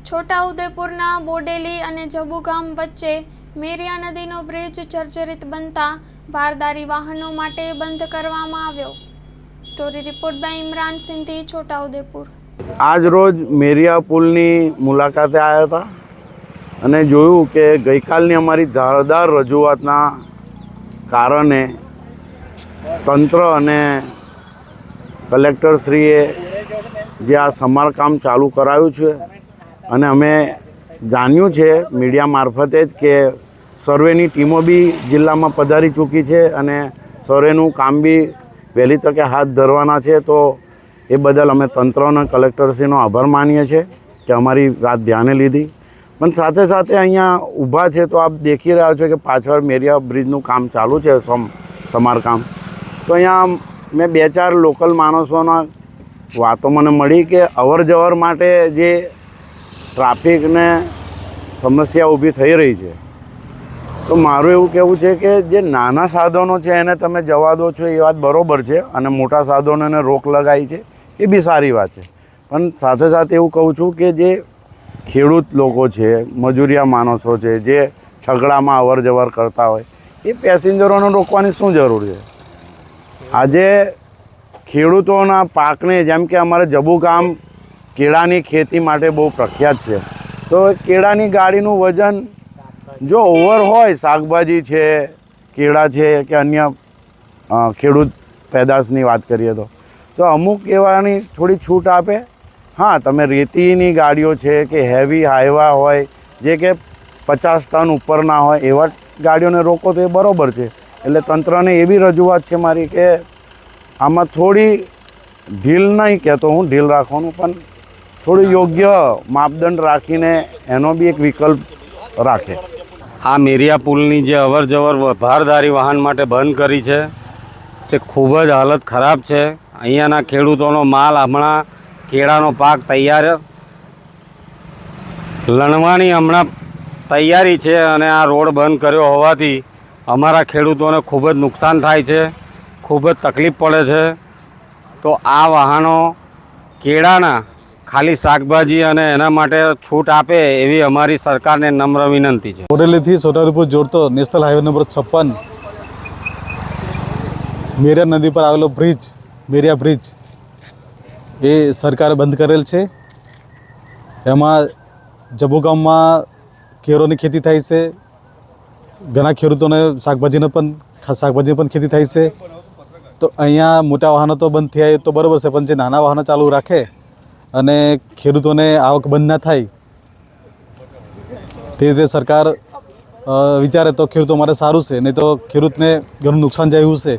છોટાઉદેપુરના બોડેલી અને જબુગામ વચ્ચે મેરિયા નદીનો બ્રિજ જર્જરિત બનતા ભારદારી વાહનો માટે બંધ કરવામાં આવ્યો। Story report by Imran Sindhi, Chhotaudepur. આજ રોજ મેરિયા પુલની મુલાકાતે આવ્યા હતા અને જોયું કે ગઈકાલની અમારી ધારદાર રજૂઆતના કારણે તંત્ર અને કલેક્ટરશ્રીએ જે આ સમારકામ ચાલુ કરાવ્યું છે અને અમે જાણ્યું છે મીડિયા મારફતે જ કે સર્વેની ટીમો બી જિલ્લામાં પધારી ચૂકી છે અને સર્વેનું કામ બી વહેલી તકે હાથ ધરવાના છે। તો એ બદલ અમે તંત્ર અને કલેક્ટરશ્રીનો આભાર માનીએ છીએ કે અમારી વાત ધ્યાને લીધી। પણ સાથે સાથે અહીંયા ઊભા છે તો આપ દેખી રહ્યા છો કે પાછળ મેરિયા બ્રિજનું કામ ચાલુ છે, સમારકામ। તો અહીંયા મેં 2-4 લોકલ માણસોના વાતો મને મળી કે અવર જવર માટે જે ટ્રાફિકને સમસ્યા ઊભી થઈ રહી છે, તો મારું એવું કહેવું છે કે જે નાના સાધનો છે એને તમે જવા દો છો એ વાત બરાબર છે અને મોટા સાધનોને રોક લગાવી છે એ બી સારી વાત છે। પણ સાથે સાથે એવું કહું છું કે જે ખેડૂત લોકો છે, મજૂરિયા માણસો છે, જે છગડામાં અવર જવર કરતા હોય એ પેસેન્જરોને રોકવાની શું જરૂર છે? આજે ખેડૂતોના પાકને, જેમ કે અમારે જબુગામ કેળાની ખેતી માટે બહુ પ્રખ્યાત છે, તો કેળાની ગાડીનું વજન જો ઓવર હોય, શાકભાજી છે, કેળા છે કે અન્ય ખેડૂત પેદાશની વાત કરીએ તો અમુક એવાની થોડી છૂટ આપે। હા, તમે રેતીની ગાડીઓ છે કે હેવી હાઈવા હોય જે કે 50 ટન ઉપરના હોય એવા ગાડીઓને રોકો તો એ બરાબર છે। એટલે તંત્રને એવી રજૂઆત છે મારી કે આમાં થોડી ઢીલ નહીં કહેતો હું, ઢીલ રાખવાનું, પણ થોડું યોગ્ય માપદંડ રાખીને એનો બી એક વિકલ્પ રાખે। આ મેરિયા પુલની જે અવર જવર ભારદારી વાહન માટે બંધ કરી છે તે ખૂબ જ હાલત ખરાબ છે। અહીંયાના ખેડૂતોનો માલ હમણાં કેળાનો પાક તૈયાર લણવાની હમણાં તૈયારી છે અને આ રોડ બંધ કર્યો હોવાથી અમારા ખેડૂતોને ખૂબ જ નુકસાન થાય છે, ખૂબ જ તકલીફ પડે છે। તો આ વાહનો કેળાના ખાલી શાકભાજી અને એના માટે છૂટ આપે એવી અમારી સરકારને નમ્ર વિનંતી છે। બોડેલીથી છોટાઉદેપુર જોડતો નેશનલ હાઈવે નંબર 56 મેરિયા નદી પર આવેલો બ્રિજ, મેરિયા બ્રિજ, એ સરકારે બંધ કરેલ છે। એમાં જબુગામમાં કેરોની ખેતી થાય છે, ઘણા ખેડૂતોને શાકભાજીની પણ ખેતી થાય છે। તો અહીંયા મોટા વાહનો તો બંધ થયા એ તો બરાબર છે, પણ જે નાના વાહનો ચાલુ રાખે અને ખેડૂતોને આવક બંધ ના થાય તે રીતે સરકાર વિચારે તો ખેડૂતો માટે સારું છે, નહીં તો ખેડૂતને ઘણું નુકસાન જાય એવું છે।